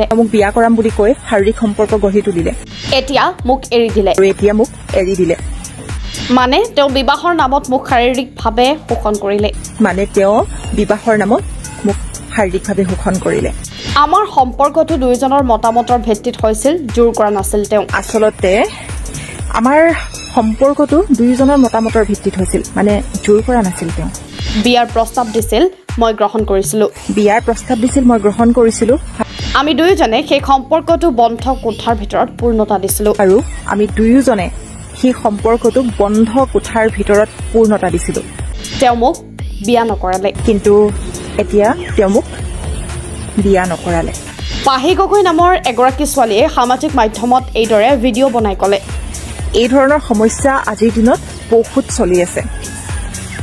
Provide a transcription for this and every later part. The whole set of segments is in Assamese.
তেওঁ মোক বিয়া কৰাম বুলি কৈ শাৰীৰিক সম্পৰ্ক গঢ়ি তুলিলে এতিয়া মোক এৰি দিলে মানে তেওঁ বিবাহৰ নামত মোক শাৰীৰিকভাৱে শোষণ কৰিলে আমাৰ সম্পৰ্কটো দুইজনৰ মতামতৰ ভিত্তিত হৈছিল জোৰ কৰা নাছিল তেওঁ আচলতে আমাৰ সম্পৰ্কটো দুইজনৰ মতামতৰ ভিত্তিত হৈছিল মানে জোৰ কৰা নাছিল তেওঁ বিয়াৰ প্ৰস্তাৱ দিছিল মই গ্ৰহণ কৰিছিলো আমি দুইজনে সেই সম্পৰ্কটো বন্ধ কোঠাৰ ভিতৰত পূৰ্ণতা দিছিলো আৰু আমি দুইজনে সেই সম্পৰ্কটো বন্ধ কোঠাৰ ভিতৰত পূৰ্ণতা দিছিলো তেওঁ মোক বিয়া নকৰালে কিন্তু এতিয়া তেওঁ মোক বিয়া নকৰালে পাহি গগৈ নামৰ এগৰাকী ছোৱালীয়ে সামাজিক মাধ্যমত এইদৰে ভিডিঅ' বনাই ক'লে এই ধৰণৰ সমস্যা আজিৰ দিনত বহুত চলি আছে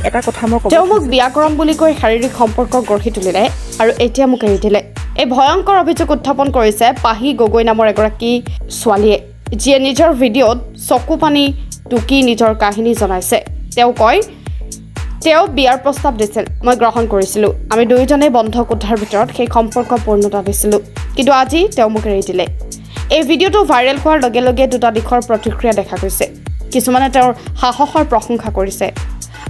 এটা কথা মই ক'ব তেওঁ মোক বিয়া কৰাম বুলি কৈ শাৰীৰিক সম্পৰ্ক গঢ়ি তুলিলে আৰু এতিয়া মোক এৰি দিলে এই ভয়ংকৰ অভিযোগ উত্থাপন কৰিছে পাহি গগৈ নামৰ এগৰাকী ছোৱালীয়ে যিয়ে নিজৰ ভিডিঅ'ত চকু পানী টুকি নিজৰ কাহিনী জনাইছে তেওঁ কয় তেওঁ বিয়াৰ প্ৰস্তাৱ দিছিল মই গ্ৰহণ কৰিছিলো আমি দুইজনে বন্ধ কোঠাৰ ভিতৰত সেই সম্পৰ্ক পূৰ্ণতা দিছিলো কিন্তু আজি তেওঁ মোক এৰি দিলে এই ভিডিঅ'টো ভাইৰেল হোৱাৰ লগে লগে দুটা দিশৰ প্ৰতিক্ৰিয়া দেখা গৈছে কিছুমানে তেওঁৰ সাহসৰ প্ৰশংসা কৰিছে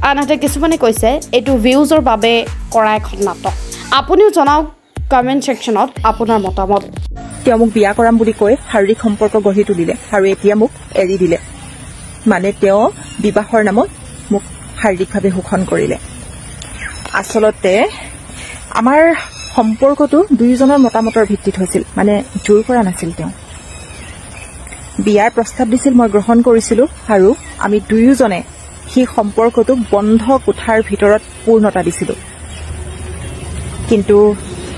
আনহাতে কিছুমানে কৈছে এইটো ভিউজৰ বাবে কৰা এখন নাটক আপুনিও জনাওক কমেণ্ট ছেকশ্যনত আপোনাৰ মতামত তেওঁ মোক বিয়া কৰাম বুলি কৈ শাৰীৰিক সম্পৰ্ক গঢ়ি তুলিলে আৰু এতিয়া মোক এৰি দিলে মানে তেওঁ বিবাহৰ নামত মোক শাৰীৰিকভাৱে শোষণ কৰিলে আচলতে আমাৰ সম্পৰ্কটো দুইজনৰ মতামতৰ ভিত্তিত হৈছিল মানে জোৰ কৰা নাছিল তেওঁ বিয়াৰ প্ৰস্তাৱ দিছিল মই গ্ৰহণ কৰিছিলো আৰু আমি দুয়োজনে সেই সম্পৰ্কটো বন্ধ কোঠাৰ ভিতৰত পূৰ্ণতা দিছিলো কিন্তু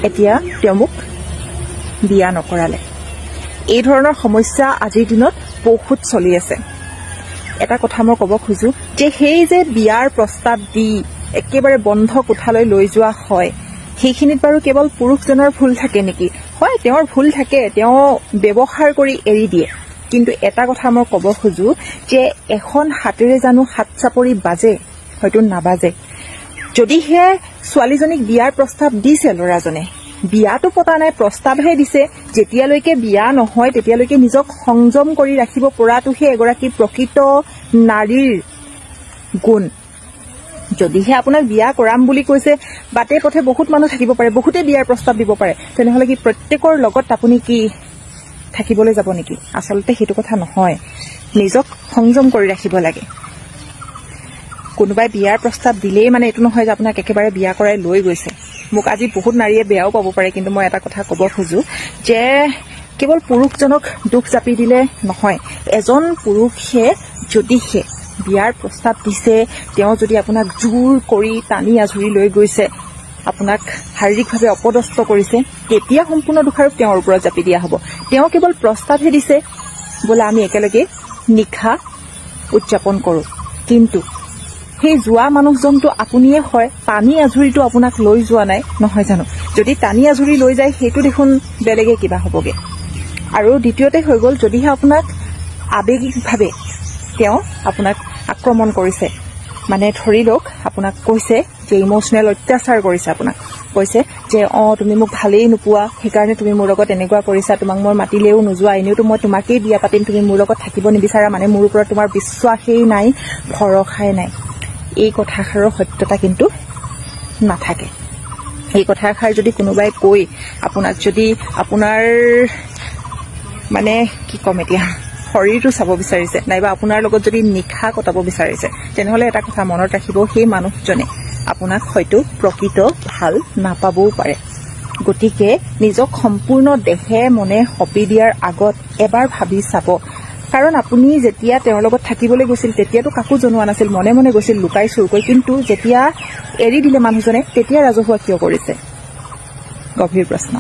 এতিয়া তেওঁ মোক বিয়া নকৰালে এই ধৰণৰ সমস্যা আজিৰ দিনত বহুত চলি আছে এটা কথা মই ক'ব খোজো যে সেই যে বিয়াৰ প্ৰস্তাৱ দি একেবাৰে বন্ধ কোঠালৈ লৈ যোৱা হয় সেইখিনিত বাৰু কেৱল পুৰুষজনৰ ভুল থাকে নেকি হয় তেওঁৰ ভুল থাকে তেওঁ ব্যৱহাৰ কৰি এৰি দিয়ে কিন্তু এটা কথা মই ক'ব খোজো যে এখন হাতেৰে জানো হাত চাপৰি বাজে হয়তো নাবাজে যদিহে ছোৱালীজনীক বিয়াৰ প্ৰস্তাৱ দিছে ল'ৰাজনে বিয়াটো পতা নাই প্ৰস্তাৱহে দিছে যেতিয়ালৈকে বিয়া নহয় তেতিয়ালৈকে নিজক সংযম কৰি ৰাখিব পৰাটোহে এগৰাকী প্ৰকৃত নাৰীৰ গুণ যদিহে আপোনাক বিয়া কৰাম বুলি কৈছে বাটে পথে বহুত মানুহ থাকিব পাৰে বহুতে বিয়াৰ প্ৰস্তাৱ দিব পাৰে তেনেহলে কি প্ৰত্যেকৰ লগত আপুনি কি থাকিবলৈ যাব নেকি আচলতে সেইটো কথা নহয় নিজক সংযম কৰি ৰাখিব লাগে কোনোবাই বিয়াৰ প্ৰস্তাৱ দিলেই মানে এটো নহয় যে আপোনাক একেবাৰে বিয়া কৰাই লৈ গৈছে মোক আজি বহুত নাৰীয়ে বেয়াও পাব পাৰে কিন্তু মই এটা কথা ক'ব খোজো যে কেৱল পুৰুষজনক দুখ জাপি দিলে নহয় এজন পুৰুষে যদিহে বিয়াৰ প্ৰস্তাৱ দিছে তেওঁ যদি আপোনাক জোৰ কৰি টানি আজুৰি লৈ গৈছে আপোনাক শাৰীৰিকভাৱে অপদস্থ কৰিছে তেতিয়া সম্পূৰ্ণ দোষাৰোপ তেওঁৰ ওপৰত জাপি দিয়া হ'ব তেওঁ কেৱল প্ৰস্তাৱহে দিছে বোলে আমি একেলগে নিশা উদযাপন কৰো কিন্তু সেই যোৱা মানুহজনটো আপুনিয়ে হয় টানি আজুৰিটো আপোনাক লৈ যোৱা নাই নহয় জানো যদি টানি আজুৰি লৈ যায় সেইটো দেখোন বেলেগে কিবা হ'বগে আৰু দ্বিতীয়তে হৈ গ'ল যদিহে আপোনাক আবেগিকভাৱে তেওঁ আপোনাক আক্ৰমণ কৰিছে মানে ধৰি লওক আপোনাক কৈছে যে ইমোশনেল অত্যাচাৰ কৰিছে আপোনাক কৈছে যে তুমি মোক ভালেই নোপোৱা সেইকাৰণে তুমি মোৰ লগত এনেকুৱা কৰিছা তোমাক মই মাতিলেও নোযোৱা এনেওতো মই তোমাকেই বিয়া পাতিম তুমি মোৰ লগত থাকিব নিবিচাৰা মানে মোৰ ওপৰত তোমাৰ বিশ্বাসেই নাই ভৰসাই নাই এই কথাষাৰৰ সত্যতা কিন্তু নাথাকে এই কথাষাৰ যদি কোনোবাই কৈ আপোনাক যদি আপোনাৰ মানে কি কম এতিয়া শৰীৰটো চাব বিচাৰিছে নাইবা আপোনাৰ লগত যদি নিশা কটাব বিচাৰিছে তেনেহলে এটা কথা মনত ৰাখিব সেই মানুহজনে আপোনাক হয়তো প্ৰকৃত ভাল নাপাবও পাৰে গতিকে নিজক সম্পূৰ্ণ দেহে মনে সপি দিয়াৰ আগত এবাৰ ভাবি চাব কাৰণ আপুনি যেতিয়া তেওঁৰ লগত থাকিবলৈ গৈছিল তেতিয়াতো কাকো জনোৱা নাছিল মনে মনে গৈছিল লুকাই চুৰকৈ কিন্তু যেতিয়া এৰি দিলে মানুহজনে তেতিয়া ৰাজহুৱা কিয় কৰিছে গভীৰ প্ৰশ্ন